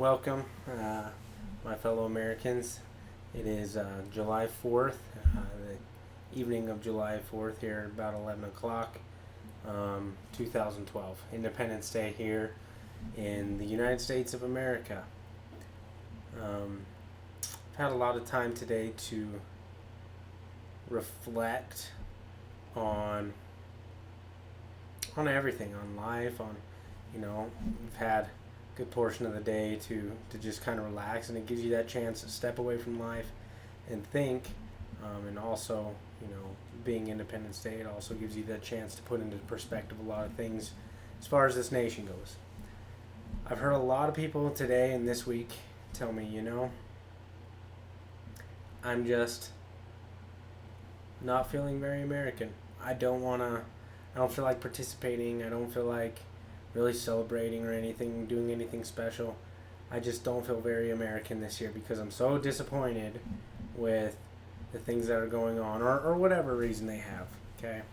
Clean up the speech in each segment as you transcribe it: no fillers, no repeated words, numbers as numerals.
Welcome, my fellow Americans. It is July 4th, the evening of July 4th here at about 11 o'clock, 2012. Independence Day here in the United States of America. I've had a lot of time today to reflect on everything, on life, we've had good portion of the day to just kind of relax, and it gives you that chance to step away from life and think, and also being Independence Day, it also gives you that chance to put into perspective a lot of things as far as this nation goes. I've heard a lot of people today and this week tell me, I'm just not feeling very American. I don't feel like participating. I don't feel like really celebrating or anything, doing anything special. I just don't feel very American this year because I'm so disappointed with the things that are going on, or whatever reason they have, okay?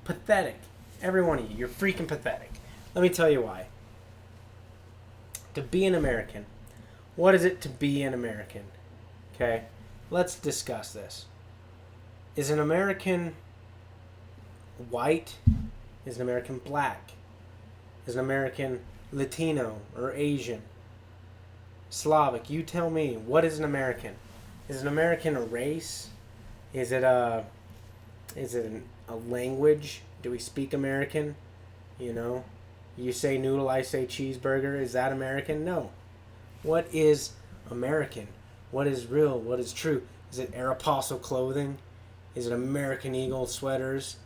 Pathetic. Every one of you. You're freaking pathetic. Let me tell you why. To be an American. What is it to be an American? Okay? Let's discuss this. Is an American white? Is an American black? Is an American Latino or Asian? Slavic? You tell me. What is an American? Is an American a race? Is it a language? Do we speak American? You say noodle, I say cheeseburger. Is that American? No. What is American? What is real? What is true? Is it Aeropostale clothing? Is it American Eagle sweaters?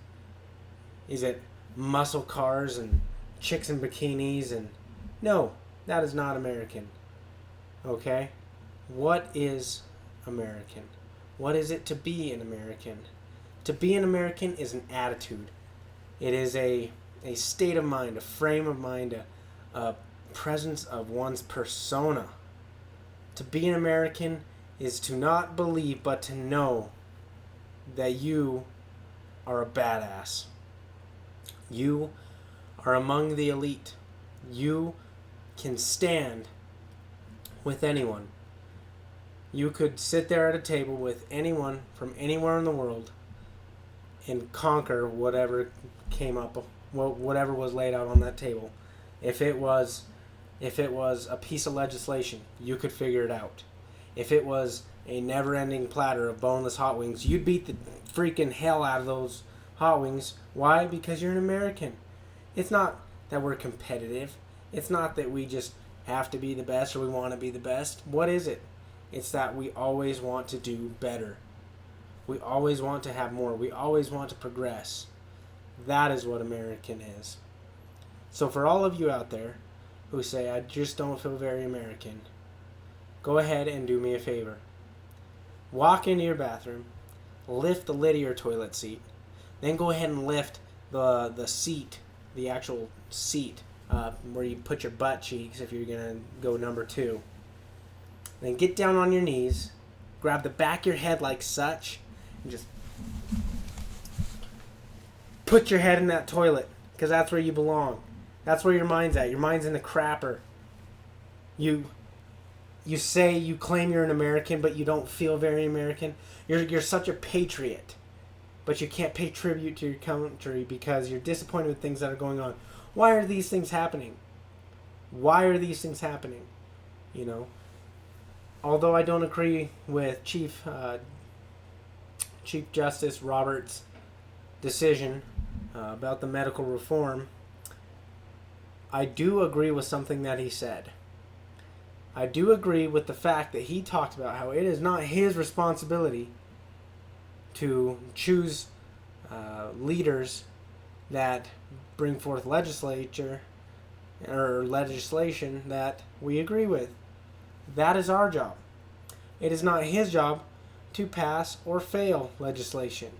Is it muscle cars and chicks in bikinis? And no, that is not American. Okay? What is American? What is it to be an American? To be an American is an attitude. It is a state of mind, a frame of mind, a presence of one's persona. To be an American is to not believe but to know that you are a badass. You are among the elite. You can stand with anyone. You could sit there at a table with anyone from anywhere in the world and conquer whatever came up, whatever was laid out on that table. If it was a piece of legislation, you could figure it out. If it was a never-ending platter of boneless hot wings, you'd beat the freaking hell out of those hot wings. Why? Because you're an American. It's not that we're competitive. It's not that we just have to be the best or we want to be the best. What is it? It's that we always want to do better. We always want to have more. We always want to progress. That is what American is. So for all of you out there who say, I just don't feel very American, go ahead and do me a favor. Walk into your bathroom, lift the lid of your toilet seat, then go ahead and lift the seat, the actual seat, where you put your butt cheeks if you're going to go number 2. Then get down on your knees, grab the back of your head like such, and just put your head in that toilet, because that's where you belong. That's where your mind's at. Your mind's in the crapper. You say you claim you're an American, but you don't feel very American. You're such a patriot, but you can't pay tribute to your country because you're disappointed with things that are going on. Why are these things happening? Why are these things happening? Although I don't agree with Chief Justice Roberts' decision about the medical reform, I do agree with something that he said. I do agree with the fact that he talked about how it is not his responsibility to choose leaders that bring forth legislation that we agree with. That is our job. It is not his job to pass or fail legislation.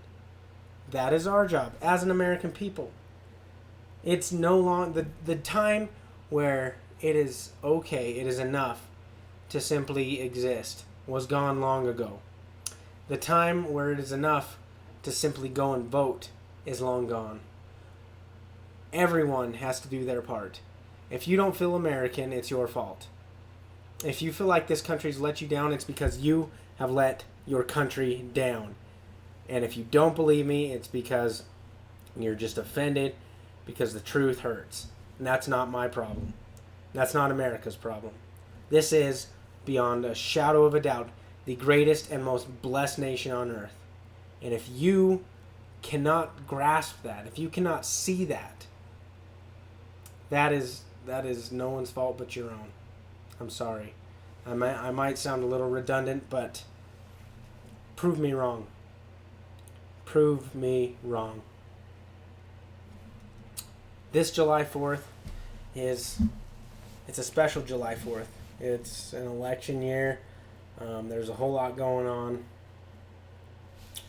That is our job as an American people. It's no longer the time where it is okay, it is enough to simply exist was gone long ago. The time where it is enough to simply go and vote is long gone. Everyone has to do their part. If you don't feel American, it's your fault. If you feel like this country's let you down, it's because you have let your country down. And if you don't believe me, it's because you're just offended because the truth hurts. And that's not my problem. That's not America's problem. This is, beyond a shadow of a doubt, the greatest and most blessed nation on earth. And if you cannot grasp that, if you cannot see that, that is no one's fault but your own. I'm sorry. I might sound a little redundant, but prove me wrong. Prove me wrong. This July 4th it's a special July 4th. It's an election year. There's a whole lot going on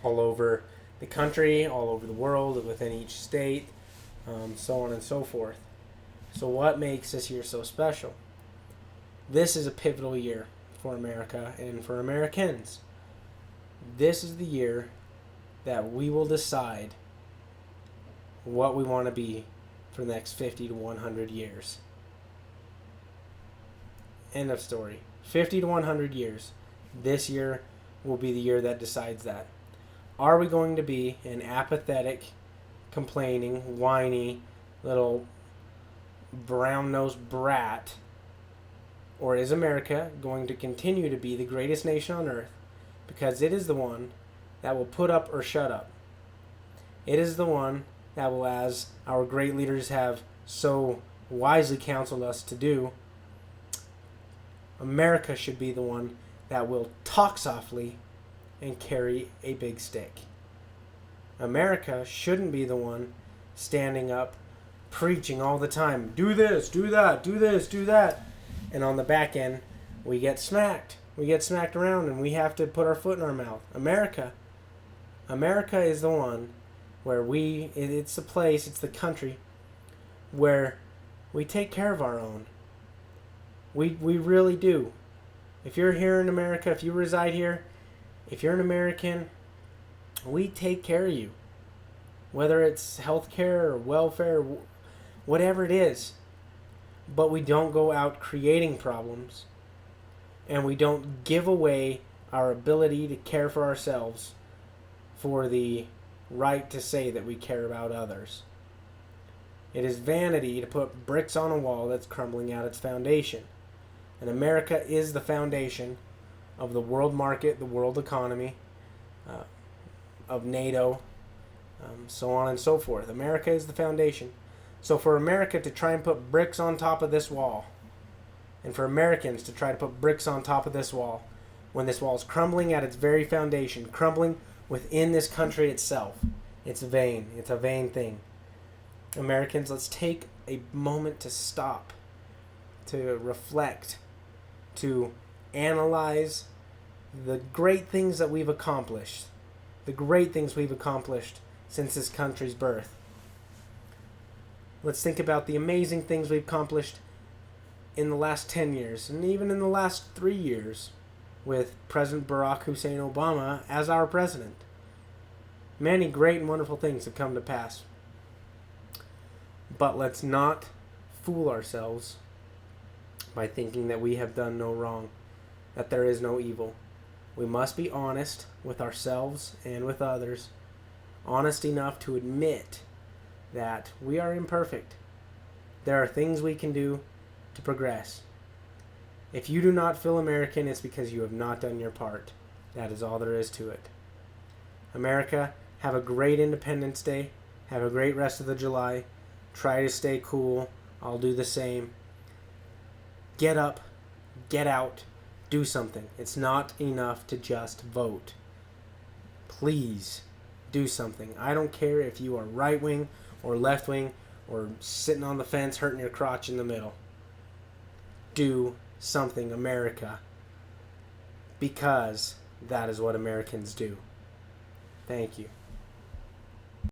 all over the country, all over the world, within each state, so on and so forth. So what makes this year so special? This is a pivotal year for America and for Americans. This is the year that we will decide what we want to be for the next 50 to 100 years. End of story. 50 to 100 years. This year will be the year that decides that. Are we going to be an apathetic, complaining, whiny, little brown-nosed brat? Or is America going to continue to be the greatest nation on earth because it is the one that will put up or shut up? It is the one that will, as our great leaders have so wisely counseled us to do, America should be the one that will talk softly and carry a big stick. America shouldn't be the one standing up, preaching all the time, do this, do that, do this, do that. And on the back end, we get smacked. We get smacked around and we have to put our foot in our mouth. America is the one where it's the place, it's the country where we take care of our own. We really do. If you're here in America, if you reside here, if you're an American, we take care of you. Whether it's healthcare or welfare, whatever it is. But we don't go out creating problems. And we don't give away our ability to care for ourselves for the right to say that we care about others. It is vanity to put bricks on a wall that's crumbling at its foundation. And America is the foundation of the world market, the world economy, of NATO, so on and so forth. America is the foundation. So for America to try and put bricks on top of this wall, and for Americans to try to put bricks on top of this wall, when this wall is crumbling at its very foundation, crumbling within this country itself, it's vain. It's a vain thing. Americans, let's take a moment to stop, to reflect, to analyze the great things that we've accomplished, since this country's birth. Let's think about the amazing things we've accomplished in the last 10 years, and even in the last 3 years, with President Barack Hussein Obama as our president. Many great and wonderful things have come to pass. But let's not fool ourselves by thinking that we have done no wrong, that there is no evil. We must be honest with ourselves and with others, honest enough to admit that we are imperfect. There are things we can do to progress. If you do not feel American, it's because you have not done your part. That is all there is to it. America, have a great Independence Day. Have a great rest of the July. Try to stay cool. I'll do the same. Get up, get out, do something. It's not enough to just vote. Please do something. I don't care if you are right wing or left wing or sitting on the fence hurting your crotch in the middle. Do something, America, because that is what Americans do. Thank you.